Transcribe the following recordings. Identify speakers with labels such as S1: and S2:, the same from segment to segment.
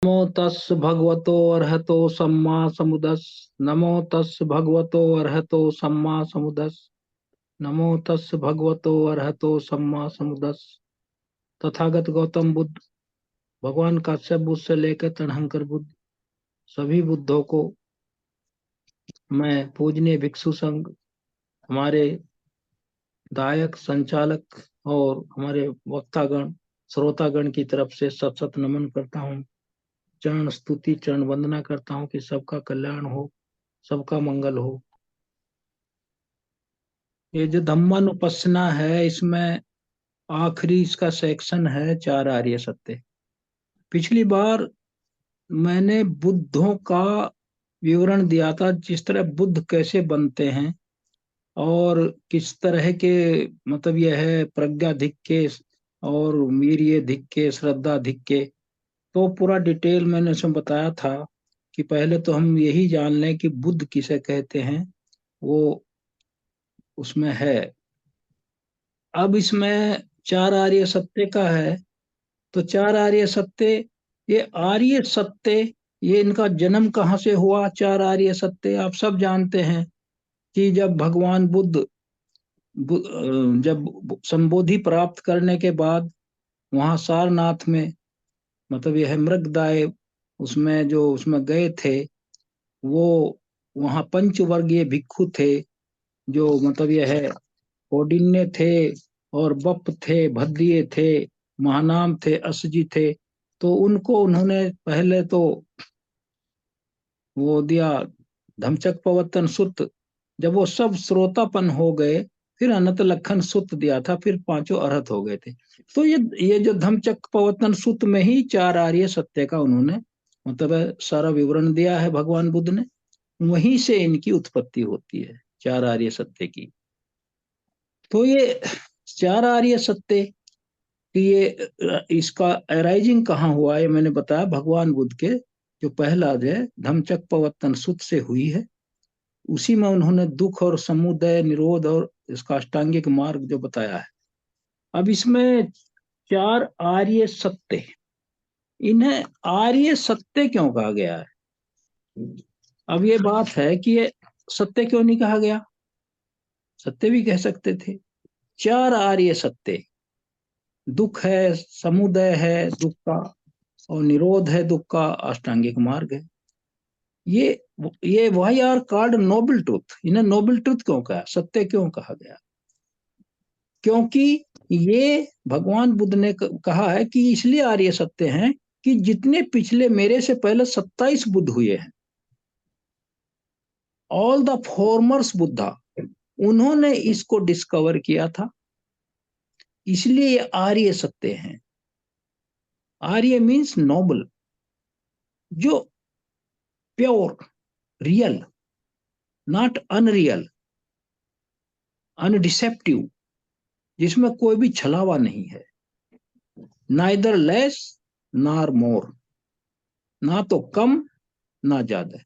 S1: नमो तस् भगवतो अरहतो सम्मा समुदस्। नमो तस् भगवतो अरहतो सम्मा समुदस्। नमो तस् भगवतो अरहतो सम्मा समुदस्। तथागत गौतम बुद्ध, भगवान काश्यप बुद्ध से लेकर तणहंकर बुद्ध, सभी बुद्धों को मैं पूजनीय भिक्षु संघ, हमारे दायक संचालक और हमारे वक्तागण श्रोतागण की तरफ से सत सत नमन करता हूँ। चरण स्तुति चरण वंदना करता हूँ कि सबका कल्याण हो, सबका मंगल हो। ये जो धम्मानुपस्सना है, इसमें आखिरी इसका सेक्शन है चार आर्य सत्य। पिछली बार मैंने बुद्धों का विवरण दिया था, जिस तरह बुद्ध कैसे बनते हैं और किस तरह के, मतलब यह है प्रज्ञाधिक के और वीर्यधिक के, श्रद्धाधिक के। तो पूरा डिटेल मैंने उसमें बताया था कि पहले तो हम यही जान लें कि बुद्ध किसे कहते हैं, वो उसमें है। अब इसमें चार आर्य सत्य का है। तो चार आर्य सत्य, ये आर्य सत्य, ये इनका जन्म कहाँ से हुआ? चार आर्य सत्य आप सब जानते हैं कि जब भगवान बुद्ध जब संबोधि प्राप्त करने के बाद वहां सारनाथ में, मतलब यह मृगदाय, उसमें जो उसमें गए थे, वो वहां पंचवर्गीय भिक्षु थे, जो मतलब यह है कौंडिन्य थे और बप थे, भद्रिय थे, महानाम थे, असजी थे। तो उनको उन्होंने पहले तो वो दिया धमचक पवतन सुत। जब वो सब श्रोतापन हो गए, फिर अनंत लखन सुत दिया था, फिर पांचों अरहत हो गए थे। तो ये जो धमचक पवतन सुत में ही चार आर्य सत्य का उन्होंने मतलब सारा विवरण दिया है भगवान बुद्ध ने। वहीं से इनकी उत्पत्ति होती है चार आर्य सत्य की। तो ये चार आर्य सत्य कि ये इसका अराइजिंग कहाँ हुआ, ये मैंने बताया भगवान बुद्ध के जो पहला अध्याय धम्मचक्र प्रवर्तन सूत्र से हुई है। उसी में उन्होंने दुख और समुदय निरोध और इसका अष्टांगिक मार्ग जो बताया है। अब इसमें चार आर्य सत्य, इन्हें आर्य सत्य क्यों कहा गया है? अब ये बात है कि ये सत्य क्यों नहीं कहा गया, सत्य भी कह सकते थे। चार आर्य सत्य, दुख है, समुदय है दुख का, और निरोध है दुख का, अष्टांगिक मार्ग है। ये ये why are called noble truth. इन्हें नोबल ट्रूथ क्यों कहा, सत्य क्यों कहा गया? क्योंकि ये भगवान बुद्ध ने कहा है कि इसलिए आर्य सत्य हैं कि जितने पिछले मेरे से पहले 27 बुद्ध हुए हैं, ऑल द फॉर्मर्स बुद्धा, उन्होंने इसको डिस्कवर किया था, इसलिए ये आर्य सत्य हैं। आर्य मीन्स नोबल, जो प्योर, रियल, नॉट अनरियल, अनडिसेप्टिव, जिसमें कोई भी छलावा नहीं है, नाइदर लेस नार मोर, ना तो कम ना ज्यादा,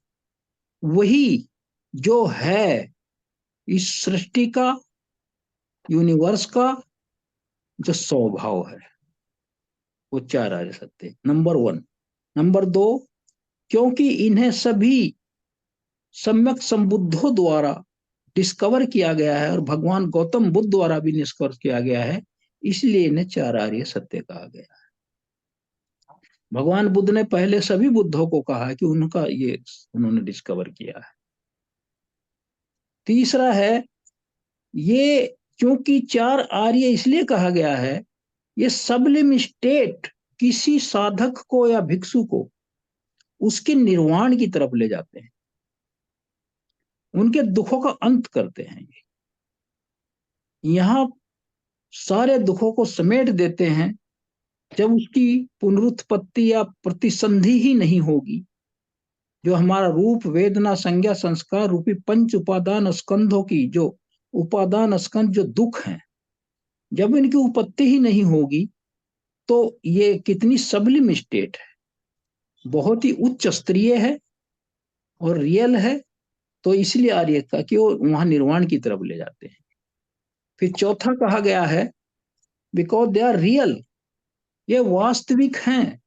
S1: वही जो है इस सृष्टि का, यूनिवर्स का जो स्वभाव है, वो चार आर्य सत्य नंबर वन। नंबर दो, क्योंकि इन्हें सभी सम्यक संबुद्धों द्वारा डिस्कवर किया गया है और भगवान गौतम बुद्ध द्वारा भी निष्कर्ष किया गया है, इसलिए इन्हें चार आर्य सत्य कहा गया है। भगवान बुद्ध ने पहले सभी बुद्धों को कहा कि उनका ये उन्होंने डिस्कवर किया है। तीसरा है, ये क्योंकि चार आर्य इसलिए कहा गया है, ये सबलिम स्टेट किसी साधक को या भिक्षु को उसके निर्वाण की तरफ ले जाते हैं, उनके दुखों का अंत करते हैं। यहाँ सारे दुखों को समेट देते हैं। जब उसकी पुनरुत्पत्ति या प्रतिसंधि ही नहीं होगी, जो हमारा रूप वेदना संज्ञा संस्कार रूपी पंच उपादान स्कंधों की जो उपादान स्कंध जो दुख हैं, जब इनकी उपत्ति ही नहीं होगी, तो ये कितनी सबलिम स्टेट है, बहुत ही उच्च स्तरीय है और रियल है। तो इसलिए आर्य का कि वो वहां निर्वाण की तरफ ले जाते हैं। फिर चौथा कहा गया है, बिकॉज दे आर रियल, ये वास्तविक हैं।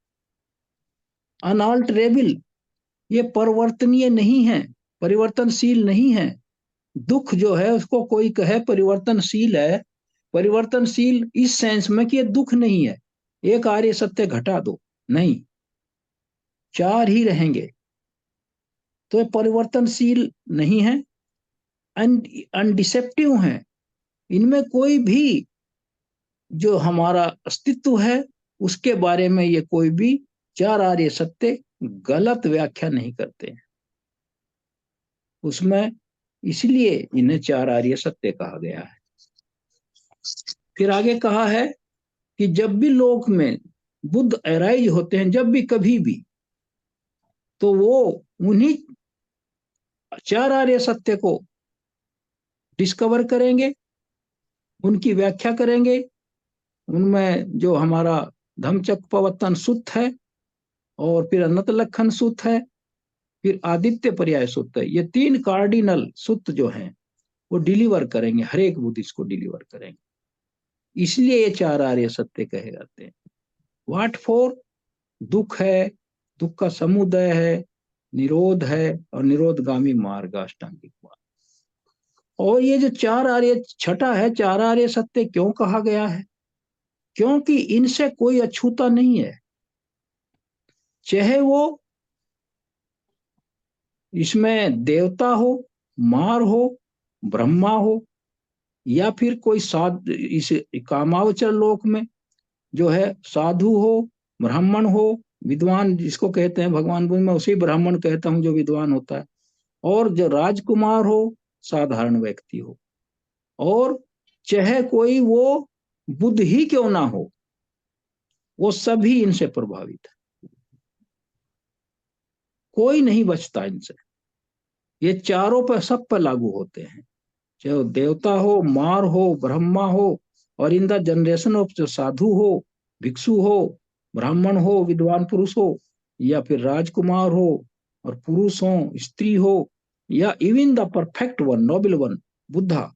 S1: अनऑल्टरेबल, ये परिवर्तनीय नहीं है, परिवर्तनशील नहीं है। दुख जो है उसको कोई कहे परिवर्तनशील है, परिवर्तनशील इस सेंस में कि ये दुख नहीं है, एक आर्य सत्य घटा दो, नहीं, चार ही रहेंगे, तो ये परिवर्तनशील नहीं है, अनडिसेप्टिव है। इनमें कोई भी जो हमारा अस्तित्व है उसके बारे में ये कोई भी चार आर्य सत्य गलत व्याख्या नहीं करते हैं उसमें, इसलिए इन्हें चार आर्य सत्य कहा गया है। फिर आगे कहा है कि जब भी लोक में बुद्ध अराइज होते हैं, जब भी कभी भी, तो वो उन्हीं चार आर्य सत्य को डिस्कवर करेंगे, उनकी व्याख्या करेंगे। उनमें जो हमारा धम्मचक्कपवत्तन सुत्त है, और फिर अनंत लक्षण सुत्त है, फिर आदित्य पर्याय सुत्त है, ये तीन कार्डिनल सुत्त जो हैं वो डिलीवर करेंगे, हर एक बुद्धिस्ट को डिलीवर करेंगे। इसलिए ये चार आर्य सत्य कहे जाते हैं। What for? दुख है, दुख का समुदय है, निरोध है, और निरोधगामी मार्ग अष्टांगिक मार्ग। और ये जो चार आर्य छठा है, चार आर्य सत्य क्यों कहा गया है? क्योंकि इनसे कोई अछूता नहीं है, चाहे वो इसमें देवता हो, मार हो, ब्रह्मा हो, या फिर कोई साध इस कामावचर लोक में जो है साधु हो, ब्राह्मण हो, विद्वान जिसको कहते हैं भगवान बुद्ध, मैं उसी ब्राह्मण कहता हूं जो विद्वान होता है, और जो राजकुमार हो, साधारण व्यक्ति हो, और चाहे कोई वो बुद्ध ही क्यों ना हो, वो सभी इनसे प्रभावित है, कोई नहीं बचता इनसे। ये चारों पर, सब पर लागू होते हैं, चाहे देवता हो, मार हो, ब्रह्मा हो, और इन द जनरेशन ऑफ जो साधु हो, भिक्षु हो, ब्राह्मण हो, विद्वान पुरुष हो, या फिर राजकुमार हो, और पुरुष हो, स्त्री हो, या even the perfect one, noble one, Buddha.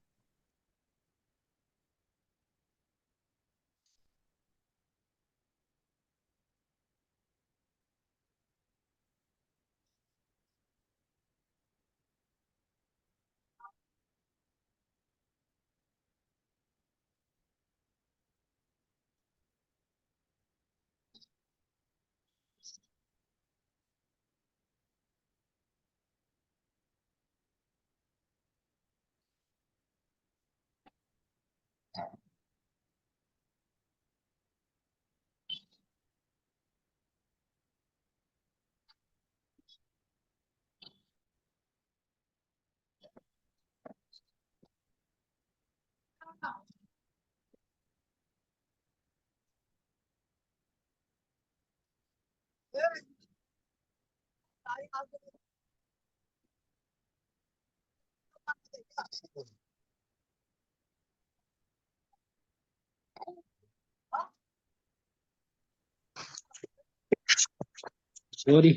S1: Sorry.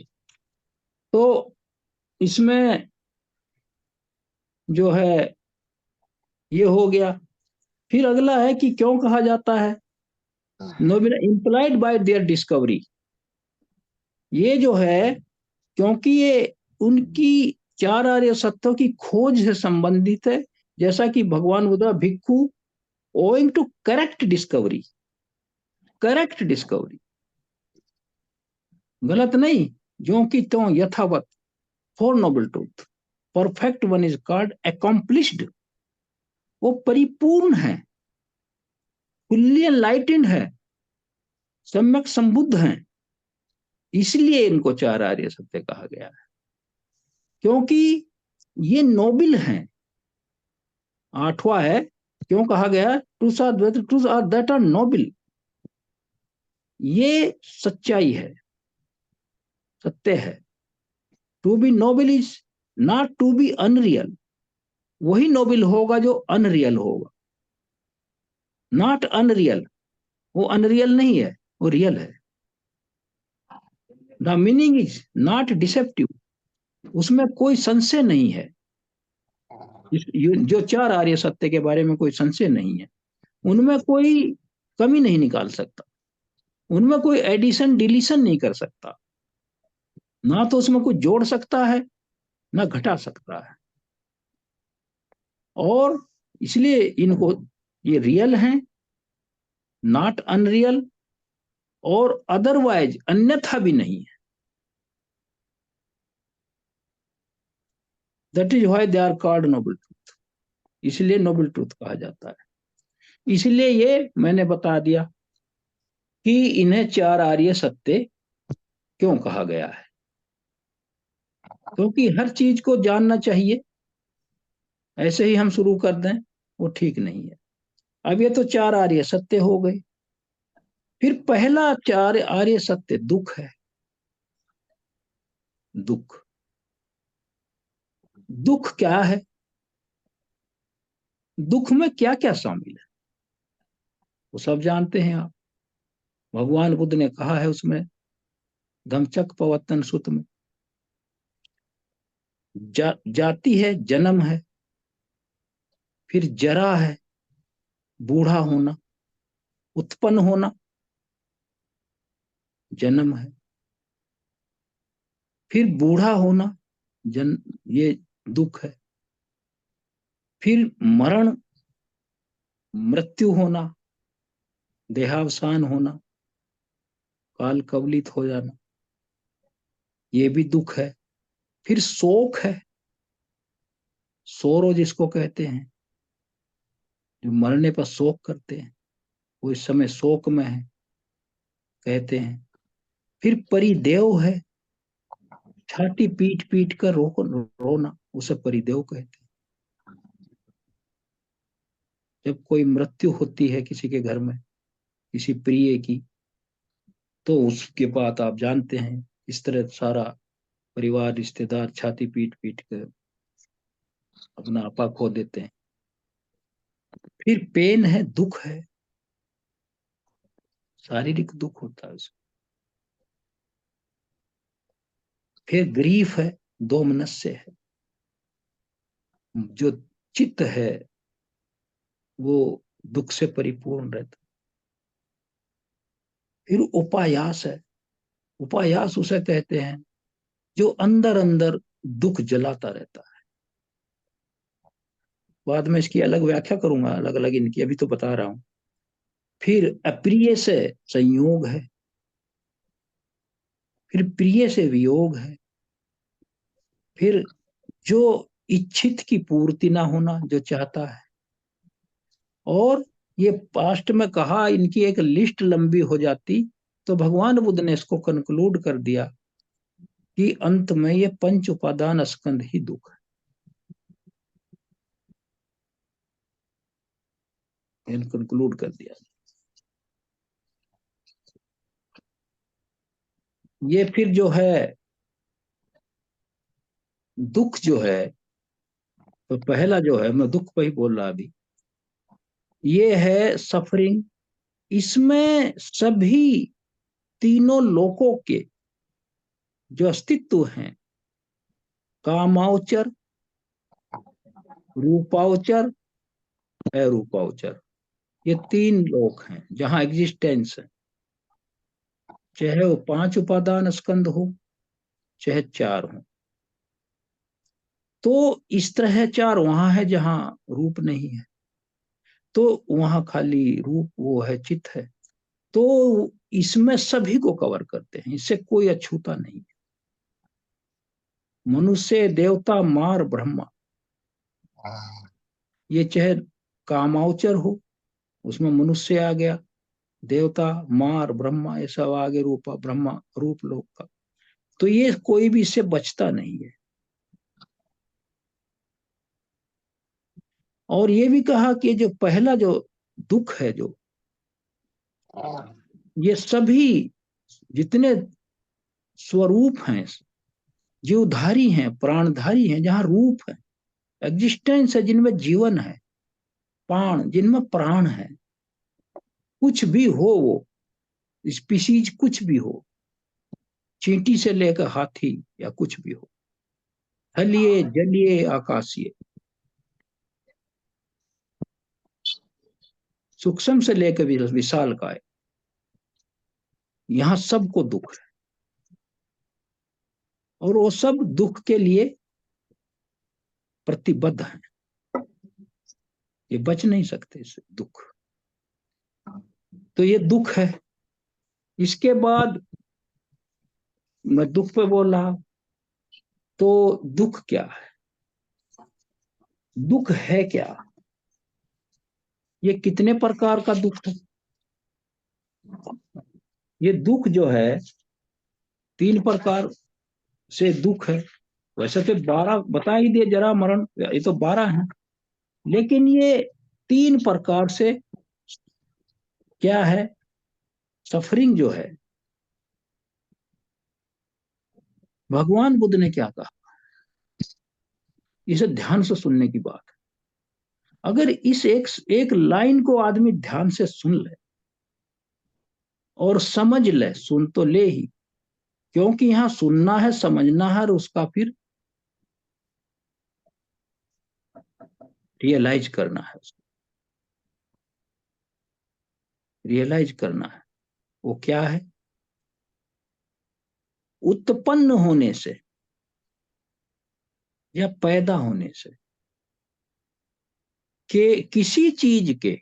S1: तो इसमें जो है ये हो गया। फिर अगला है कि क्यों कहा जाता है noble, implied bye there discovery. ये जो है, क्योंकि ये उनकी चार आर्य सत्यों की खोज से संबंधित है, जैसा कि भगवान बुद्ध भिक्खु owing to correct discovery, correct discovery, गलत नहीं, जो कि त्यों यथावत, four noble truth, perfect one is called accomplished, वो परिपूर्ण है, फुल्ली एनलाइटेंड है, सम्यक संबुद्ध है, इसलिए इनको चार आर्य सत्य कहा गया है, क्योंकि ये नोबल हैं। आठवां है, क्यों कहा गया truth are truth are that are noble, ये सच्चाई है, सत्य है। To be noble is not to be unreal, वही नोबल होगा जो अनरियल होगा, नॉट अनरियल, वो अनरियल नहीं है, वो रियल है। The meaning is not deceptive, उसमें कोई संशय नहीं है, जो चार आर्य सत्य के बारे में कोई संशय नहीं है, उनमें कोई कमी नहीं निकाल सकता, उनमें कोई एडिशन डिलीशन नहीं कर सकता, ना तो उसमें कुछ जोड़ सकता है ना घटा सकता है। और इसलिए इनको, ये रियल हैं, नॉट अनरियल, और अदरवाइज अन्यथा भी नहीं है। That is why they are called noble truth, इसलिए नोबल ट्रूथ कहा जाता है। इसलिए ये मैंने बता दिया कि इन्हें चार आर्य सत्य क्यों कहा गया है, क्योंकि हर चीज को जानना चाहिए। ऐसे ही हम शुरू कर दें वो ठीक नहीं है। अब ये तो चार आर्य सत्य हो गए। फिर पहला चार आर्य सत्य दुख है। दुख, दुख क्या है? दुख में क्या क्या शामिल है वो सब जानते हैं आप। भगवान बुद्ध ने कहा है उसमें, धम्मचक्र प्रवर्तन सूत्र में, जाति है, जन्म है, फिर जरा है, बूढ़ा होना, उत्पन्न होना, जन्म है, फिर बूढ़ा होना, जन ये दुख है, फिर मरण, मृत्यु होना, देहावसान होना, काल कवलित हो जाना, ये भी दुख है। फिर शोक है, सोरो जिसको कहते हैं, जो मरने पर शोक करते हैं, वो इस समय शोक में है कहते हैं। फिर परिदेव है, छाती पीट पीट कर रोना, उसे परिदेव कहते हैं। जब कोई मृत्यु होती है किसी के घर में, किसी प्रिय की, तो उसके बाद आप जानते हैं इस तरह सारा परिवार रिश्तेदार छाती पीट पीट कर अपना आपा खो देते हैं। फिर पेन है, दुख है, शारीरिक दुख होता है उसको। फिर ग्रीफ है, दो मनस्य है, जो चित्त है वो दुख से परिपूर्ण रहता। फिर उपायास है, उपायास उसे कहते हैं जो अंदर अंदर दुख जलाता रहता है। बाद में इसकी अलग व्याख्या करूंगा, अलग अलग इनकी, अभी तो बता रहा हूं। फिर अप्रिय से संयोग है, फिर प्रिय से वियोग है, फिर जो इच्छित की पूर्ति ना होना, जो चाहता है। और ये पास्ट में कहा, इनकी एक लिस्ट लंबी हो जाती, तो भगवान बुद्ध ने इसको कंक्लूड कर दिया कि अंत में ये पंच उपादान स्कंध ही दुख है, कंक्लूड कर दिया। ये फिर जो है दुख जो है, तो पहला जो है, मैं दुख पे ही बोल रहा अभी, ये है सफरिंग। इसमें सभी तीनों लोकों के जो अस्तित्व हैं, कामावचर, रूपावचर, अरूपावचर, ये तीन लोक हैं जहां एग्जिस्टेंस है। चाहे वो पांच उपादान स्कंद हो, चाहे चार हो। तो इस तरह चार वहां है जहां रूप नहीं है, तो वहां खाली रूप वो है, चित है। तो इसमें सभी को कवर करते हैं, इससे कोई अछूता नहीं। मनुष्य, देवता, मार, ब्रह्मा, ये चाहे कामावचर हो, उसमें मनुष्य आ गया, देवता, मार, ब्रह्मा, ये सब आगे, रूपा ब्रह्मा, रूप लोक का। तो ये कोई भी इससे बचता नहीं है। और ये भी कहा कि जो पहला जो दुख है, जो ये सभी जितने स्वरूप हैं, जीवधारी हैं, प्राणधारी हैं, जहां रूप है, एग्जिस्टेंस है, जिनमें जीवन है, प्राण जिनमें प्राण है, कुछ भी हो वो स्पीसीज, कुछ भी हो, चींटी से लेकर हाथी या कुछ भी हो, थलीय, जलीय, आकाशीय, सूक्ष्म से लेकर विशाल काय, यहाँ सबको दुख है। और वो सब दुख के लिए प्रतिबद्ध हैं, ये बच नहीं सकते इससे, दुख। तो ये दुख है। इसके बाद मैं दुख पे बोल रहा, तो दुख क्या है, दुख है क्या, ये कितने प्रकार का दुख है। ये दुख जो है 3 प्रकार से दुख है। वैसे तो 12 बता ही दिए, जरा मरण, ये तो 12 है, लेकिन ये 3 प्रकार से क्या है, सफरिंग जो है। भगवान बुद्ध ने क्या कहा, इसे ध्यान से सुनने की बात है। अगर इस एक लाइन को आदमी ध्यान से सुन ले और समझ ले, सुन तो ले ही, क्योंकि यहां सुनना है, समझना है, और उसका फिर रियलाइज करना है, रियलाइज करना है। वो क्या है, उत्पन्न होने से या पैदा होने से, के किसी चीज के,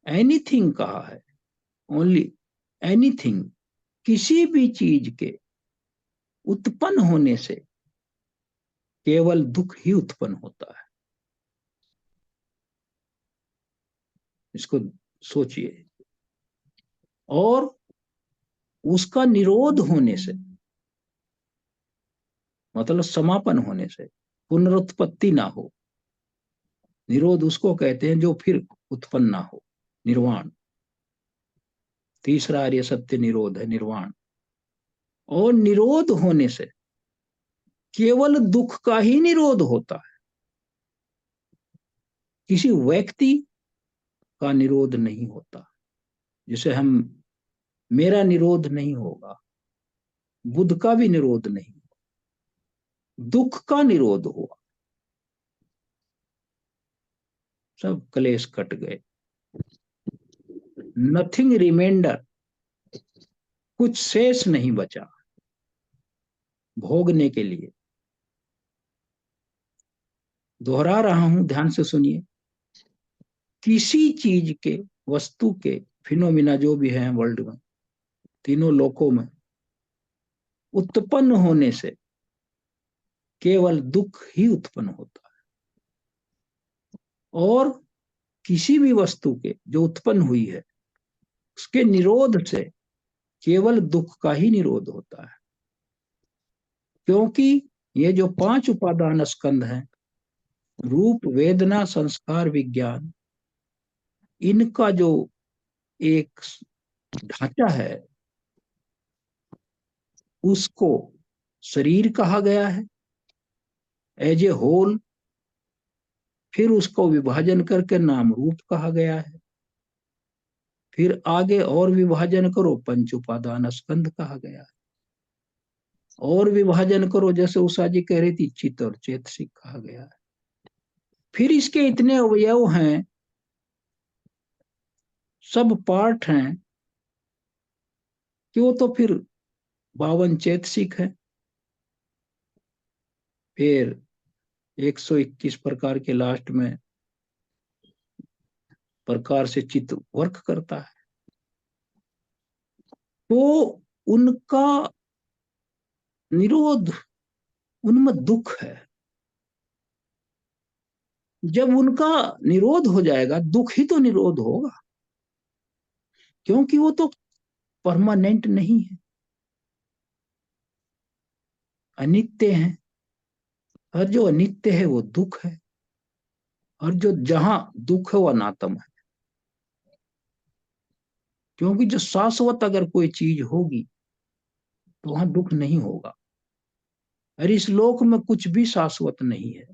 S1: एनीथिंग कहा है, ओनली एनीथिंग, किसी भी चीज के उत्पन्न होने से केवल दुख ही उत्पन्न होता है। इसको सोचिए। और उसका निरोध होने से, मतलब समापन होने से, पुनरुत्पत्ति ना हो। निरोध उसको कहते हैं जो फिर उत्पन्न ना हो, निर्वाण। तीसरा आर्य सत्य निरोध है, निर्वाण। और निरोध होने से केवल दुख का ही निरोध होता है, किसी व्यक्ति का निरोध नहीं होता। जैसे हम, मेरा निरोध नहीं होगा, बुद्ध का भी निरोध नहीं, दुख का निरोध हुआ, सब क्लेश कट गए, नथिंग रिमेंडर, कुछ शेष नहीं बचा भोगने के लिए। दोहरा रहा हूं, ध्यान से सुनिए। किसी चीज के, वस्तु के, फिनोमिना जो भी है वर्ल्ड में, तीनों लोकों में, उत्पन्न होने से केवल दुख ही उत्पन्न होता है। और किसी भी वस्तु के जो उत्पन्न हुई है, उसके निरोध से केवल दुख का ही निरोध होता है। क्योंकि ये जो 5 उपादान स्कंध हैं, रूप, वेदना, संस्कार, विज्ञान, इनका जो एक ढांचा है, उसको शरीर कहा गया है, एज ए होल। फिर उसको विभाजन करके नाम रूप कहा गया है। फिर आगे और विभाजन करो, 5 उपादान स्कंध कहा गया है। और विभाजन करो, जैसे उषा जी कह रही थी, चित्त और चेतसिक कहा गया है। फिर इसके इतने अवयव हैं, सब पार्ट हैं, कि वो तो फिर 52 चेतसिक है। फिर 121 प्रकार के लास्ट में प्रकार से चित्त वर्क करता है। तो उनका निरोध, उनमें दुख है। जब उनका निरोध हो जाएगा, दुख ही तो निरोध होगा, क्योंकि वो तो परमानेंट नहीं है, अनित्य है। और जो अनित्य है वो दुख है। और जो जहां दुख है वो अनात्म है। क्योंकि जो शाश्वत अगर कोई चीज होगी तो वहां दुख नहीं होगा। और इस लोक में कुछ भी शाश्वत नहीं है,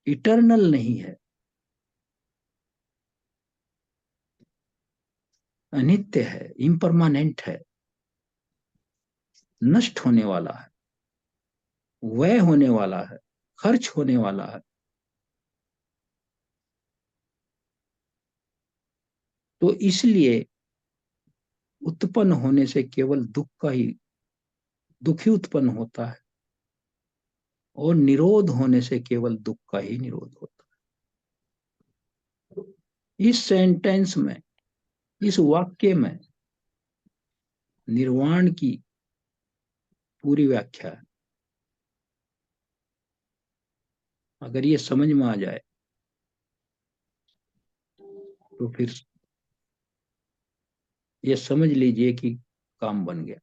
S1: इटर्नल नहीं है, अनित्य है, इम्परमानेंट है, नष्ट होने वाला है, व्यय होने वाला है, खर्च होने वाला है। तो इसलिए उत्पन्न होने से केवल दुख ही उत्पन्न होता है, और निरोध होने से केवल दुख का ही निरोध होता है। इस सेंटेंस में, इस वाक्य में निर्वाण की पूरी व्याख्या है। अगर ये समझ में आ जाए तो फिर ये समझ लीजिए कि काम बन गया।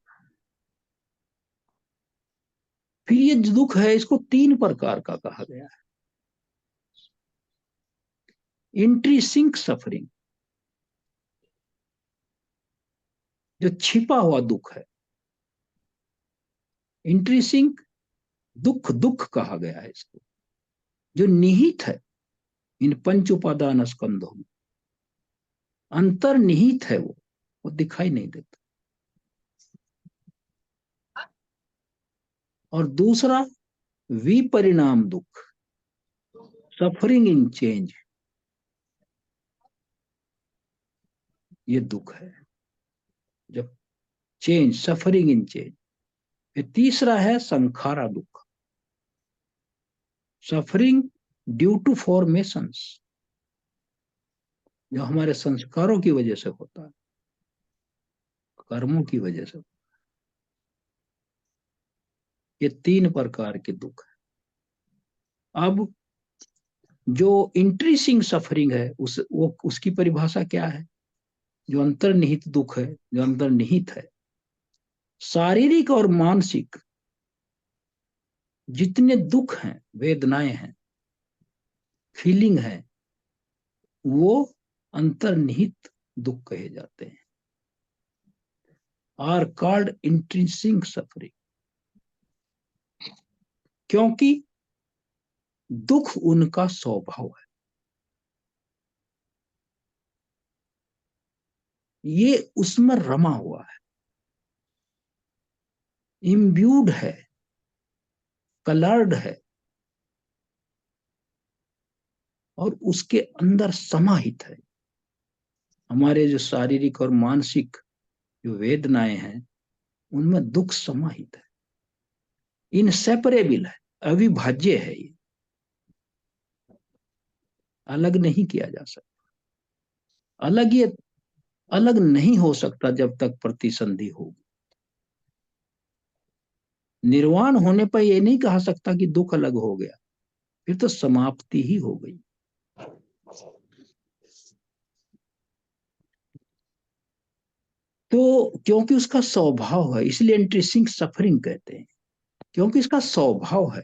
S1: फिर ये जो दुख है, इसको 3 प्रकार का कहा गया है। इंट्रिसिंक सफरिंग, जो छिपा हुआ दुख है। इंट्रिसिंक दुख, दुख कहा गया है इसको, जो निहित है इन पंच उपादान स्कंधों में, अंतर्निहित है, वो दिखाई नहीं देता। और दूसरा विपरिणाम दुख, सफरिंग इन चेंज, ये दुख है जब चेंज, सफरिंग इन चेंज। फिर तीसरा है संखारा दुख, सफरिंग ड्यू टू फॉर्मेशंस, जो हमारे संस्कारों की वजह से होता है, कर्मों की वजह से। ये 3 प्रकार के दुख है। अब जो इंट्रीसिंग सफरिंग है, उसकी परिभाषा क्या है? जो अंतर्निहित दुख है, जो अंतर्निहित है, शारीरिक और मानसिक जितने दुख हैं, वेदनाएं हैं, फीलिंग है, वो अंतर्निहित दुख कहे जाते हैं, आर कॉल्ड इंट्रिंसिक सफरिंग। क्योंकि दुख उनका स्वभाव है, ये उसमें रमा हुआ है, इम्ब्यूड है, कलर्ड है, और उसके अंदर समाहित है। हमारे जो शारीरिक और मानसिक जो वेदनाएं हैं, उनमें दुख समाहित है, इनसेपरेबल है, अविभाज्य है, ये अलग नहीं किया जा सकता। ये अलग नहीं हो सकता जब तक प्रतिसंधि होगी। निर्वाण होने पर यह नहीं कहा सकता कि दुख अलग हो गया, फिर तो समाप्ति ही हो गई। तो क्योंकि उसका स्वभाव है, इसलिए इंट्रिंसिक सफरिंग कहते हैं, क्योंकि इसका स्वभाव है।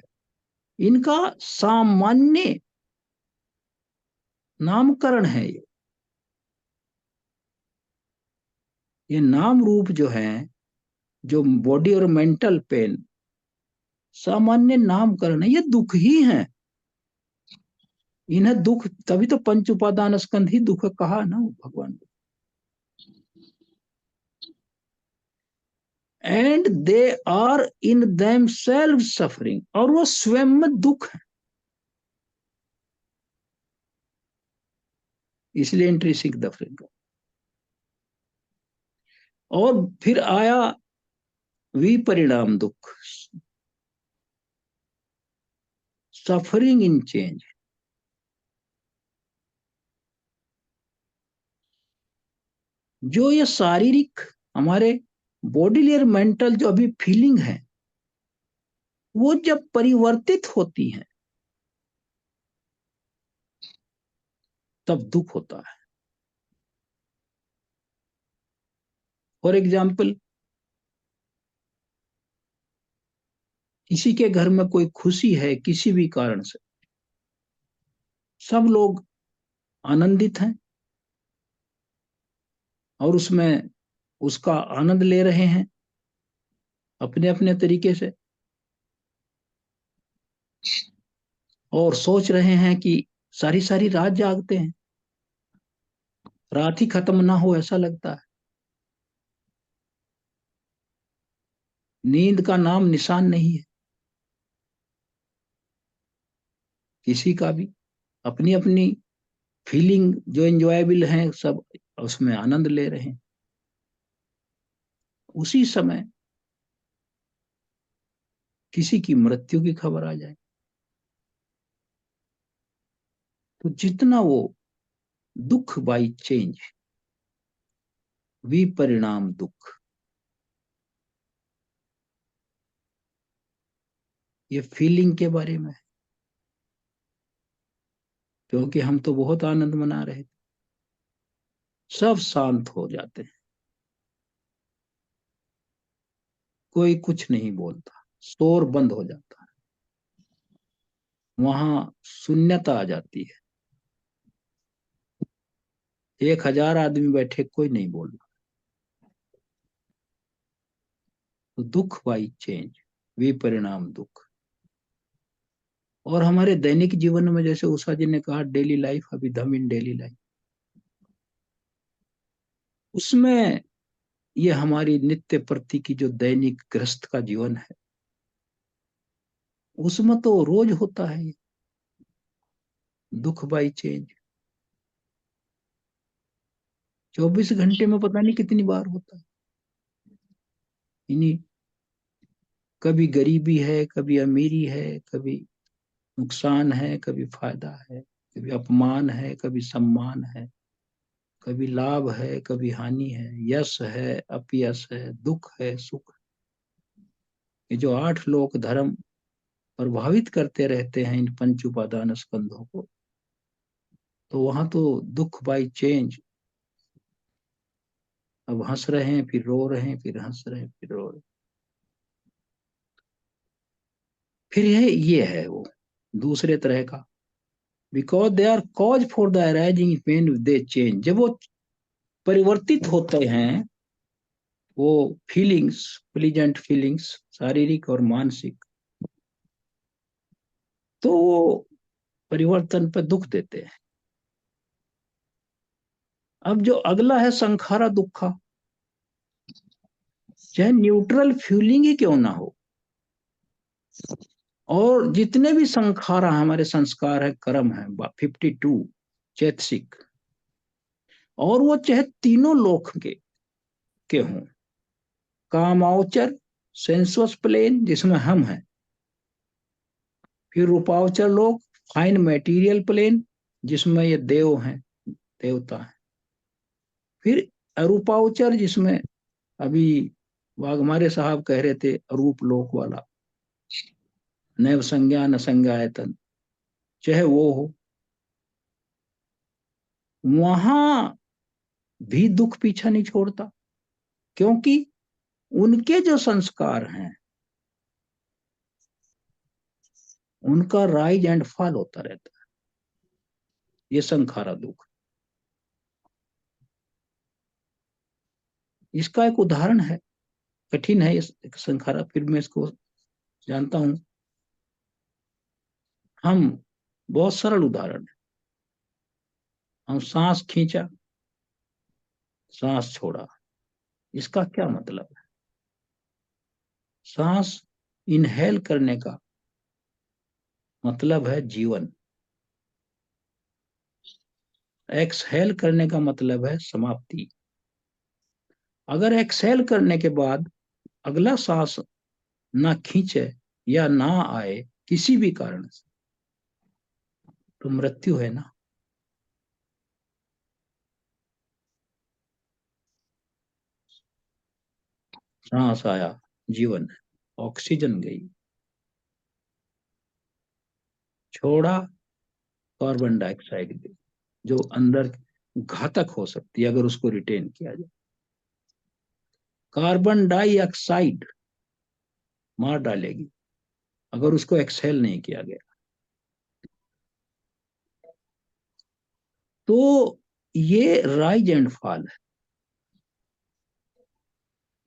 S1: इनका सामान्य नामकरण है ये नाम रूप जो है, जो बॉडी और मेंटल पेन, सामान्य नामकरण है, ये दुख ही है। इन्हें दुख, तभी तो पंच उपादान स्कंध ही दुख कहा ना भगवान। And they are in themselves suffering, और वो स्वयं में दुख है, इसलिए इंट्रिंसिक सफरिंग। और फिर आया विपरिणाम दुख, सफरिंग इन चेंज, जो ये शारीरिक हमारे बॉडी और मेंटल जो अभी फीलिंग है, वो जब परिवर्तित होती हैं तब दुख होता है। फॉर एग्जाम्पल, किसी के घर में कोई खुशी है किसी भी कारण से, सब लोग आनंदित हैं और उसमें उसका आनंद ले रहे हैं अपने अपने तरीके से, और सोच रहे हैं कि सारी सारी रात जागते हैं, रात ही खत्म ना हो ऐसा लगता है, नींद का नाम निशान नहीं है किसी का भी। अपनी अपनी फीलिंग जो एंजॉयबल है, सब उसमें आनंद ले रहे हैं। उसी समय किसी की मृत्यु की खबर आ जाए, तो जितना वो दुख बाई चेंज, विपरिणाम दुख, ये फीलिंग के बारे में है। क्योंकि हम तो बहुत आनंद मना रहे थे, सब शांत हो जाते हैं, कोई कुछ नहीं बोलता, शोर बंद हो जाता है, वहां शून्यता आ जाती है। 1,000 आदमी बैठे, कोई नहीं बोल रहा। तो दुख बाई चेंज, विपरिणाम दुख। और हमारे दैनिक जीवन में, जैसे उषा जी ने कहा, डेली लाइफ, अभी धम इन डेली लाइफ, उसमें ये हमारी नित्य प्रति की जो दैनिक गृहस्थ का जीवन है, उसमें तो रोज होता है ये दुख बाई चेंज। 24 घंटे में पता नहीं कितनी बार होता है। इन्हीं, कभी गरीबी है, कभी अमीरी है, कभी नुकसान है, कभी फायदा है, कभी अपमान है, कभी सम्मान है, कभी लाभ है, कभी हानि है, यश है, अपयश है, दुख है, सुख। ये जो 8 लोक धर्म प्रभावित करते रहते हैं इन पंच उपादान स्कंधों को, तो वहां तो दुख बाई चेंज। अब हंस रहे हैं, फिर रो रहे हैं, फिर हंस रहे हैं, फिर रो रहे हैं। फिर ये है वो दूसरे तरह का, because they are cause for the arising pain they change. जब वो परिवर्तित होते हैं, वो फीलिंग्स, प्लीजेंट फीलिंग्स, शारीरिक और मानसिक, तो वो परिवर्तन पर दुख देते हैं। अब जो अगला है संखारा दुखा, चाहे न्यूट्रल फीलिंग ही क्यों ना हो, और जितने भी संखारा हमारे संस्कार है, कर्म है, 52 चैतसिक, और वो चाहे तीनों लोक के हों, कामावचर, सेंसुअस प्लेन जिसमें हम हैं, फिर रूपावचर लोक, फाइन मेटीरियल प्लेन जिसमें ये देव हैं, देवता हैं, फिर अरूपावचर जिसमें अभी वाघमारे साहब कह रहे थे, अरूप लोक वाला, नैव संज्ञा न संज्ञायतन, चाहे वो हो, वहां भी दुख पीछा नहीं छोड़ता। क्योंकि उनके जो संस्कार हैं, उनका राइज एंड फॉल होता रहता है। ये संखारा दुख, इसका एक उदाहरण है, कठिन है ये संखारा, फिर मैं इसको जानता हूं। हम, बहुत सरल उदाहरण है, हम सांस खींचा, सांस छोड़ा, इसका क्या मतलब है? सांस इनहेल करने का मतलब है जीवन, एक्सहेल करने का मतलब है समाप्ति। अगर एक्सहेल करने के बाद अगला सांस ना खींचे या ना आए किसी भी कारण से, तो मृत्यु है ना। सांस आया, जीवन है, ऑक्सीजन गई, छोड़ा, कार्बन डाइऑक्साइड गई, जो अंदर घातक हो सकती है अगर उसको रिटेन किया जाए। कार्बन डाइऑक्साइड मार डालेगी अगर उसको एक्सहेल नहीं किया गया। तो ये राइज एंड फॉल है।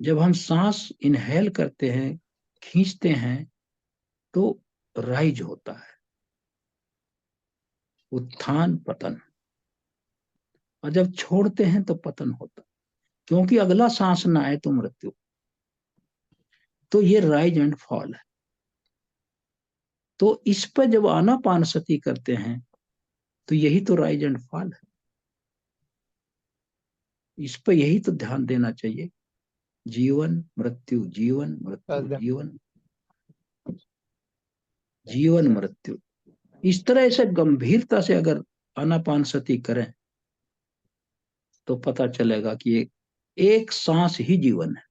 S1: जब हम सांस इनहेल करते हैं, खींचते हैं, तो राइज होता है, उत्थान पतन, और जब छोड़ते हैं तो पतन होता है, क्योंकि अगला सांस ना आए तो मृत्यु। तो ये राइज एंड फॉल है। तो इस पर जब आनापान सती करते हैं, तो यही तो राइज एंड फॉल है। इस पर यही तो ध्यान देना चाहिए जीवन मृत्यु, जीवन मृत्यु, जीवन जीवन मृत्यु। इस तरह से गंभीरता से अगर आनापानसति करें तो पता चलेगा कि एक सांस ही जीवन है।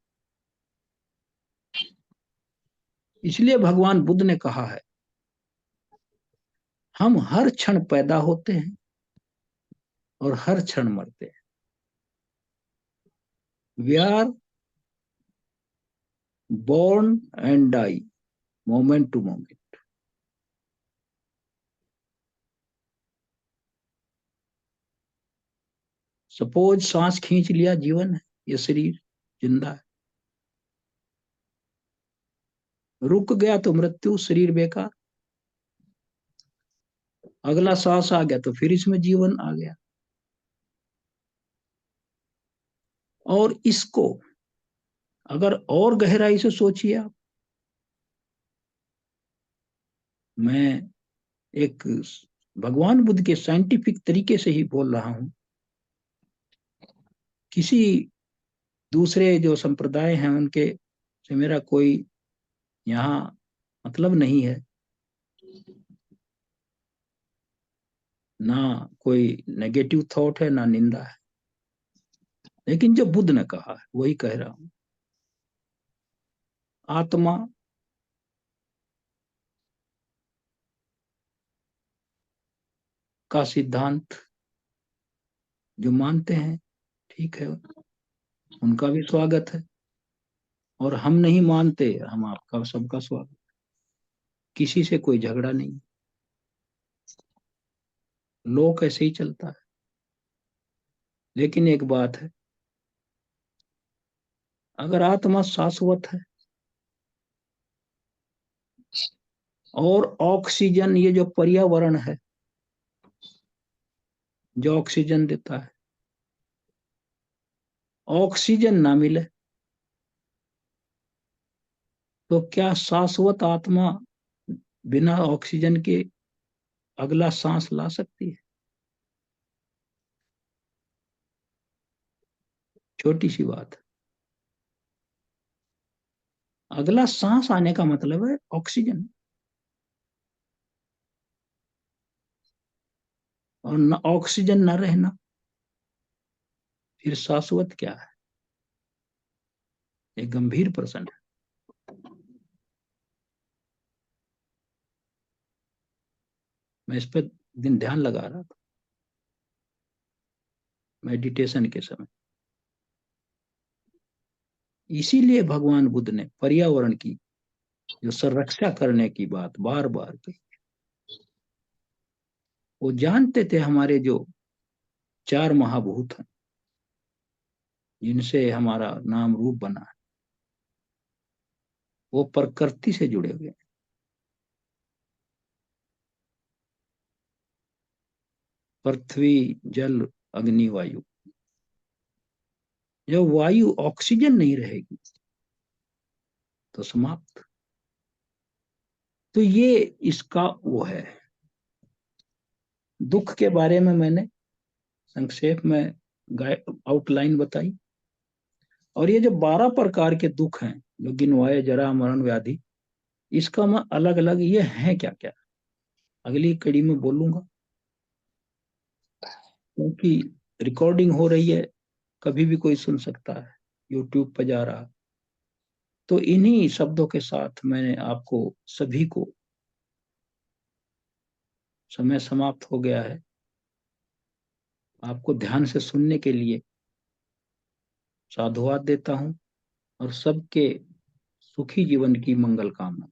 S1: इसलिए भगवान बुद्ध ने कहा है, हम हर क्षण पैदा होते हैं और हर क्षण मरते हैं। We are born and die moment to moment. Suppose सांस खींच लिया, जीवन है, ये शरीर जिंदा है। रुक गया तो मृत्यु, शरीर बेकार। अगला सांस आ गया तो फिर इसमें जीवन आ गया। और इसको अगर और गहराई से सोचिए आप, मैं एक भगवान बुद्ध के साइंटिफिक तरीके से ही बोल रहा हूं। किसी दूसरे जो संप्रदाय हैं उनके से मेरा कोई यहाँ मतलब नहीं है, ना कोई नेगेटिव थॉट है ना निंदा है, लेकिन जो बुद्ध ने कहा है वही कह रहा हूं। आत्मा का सिद्धांत जो मानते हैं, ठीक है, उनका भी स्वागत है। और हम नहीं मानते, हम आपका सबका स्वागत। किसी से कोई झगड़ा नहीं, लोक ऐसे ही चलता है। लेकिन एक बात है, अगर आत्मा शाश्वत है और ऑक्सीजन, ये जो पर्यावरण है जो ऑक्सीजन देता है, ऑक्सीजन ना मिले तो क्या शाश्वत आत्मा बिना ऑक्सीजन के अगला सांस ला सकती है? छोटी सी बात। अगला सांस आने का मतलब है ऑक्सीजन, और न ऑक्सीजन न रहना, फिर शाश्वत क्या है? एक गंभीर प्रश्न है। मैं इस पर दिन ध्यान लगा रहा था मेडिटेशन के समय। इसीलिए भगवान बुद्ध ने पर्यावरण की जो संरक्षा करने की बात बार बार कही। वो जानते थे हमारे जो चार महाभूत हैं जिनसे हमारा नाम रूप बना है, वो प्रकृति से जुड़े हुए हैं। पृथ्वी, जल, अग्नि, वायु। जब वायु ऑक्सीजन नहीं रहेगी तो समाप्त। तो ये इसका वो है। दुख के बारे में मैंने संक्षेप में आउटलाइन बताई। और ये जो 12 प्रकार के दुख हैं जो गिनवाए, जरा मरण व्याधि, इसका मैं अलग अलग ये हैं क्या क्या अगली कड़ी में बोलूंगा, क्योंकि रिकॉर्डिंग हो रही है, कभी भी कोई सुन सकता है, यूट्यूब पर जा रहा। तो इन्हीं शब्दों के साथ मैंने आपको सभी को, समय समाप्त हो गया है, आपको ध्यान से सुनने के लिए साधुवाद देता हूं और सबके सुखी जीवन की मंगल कामना।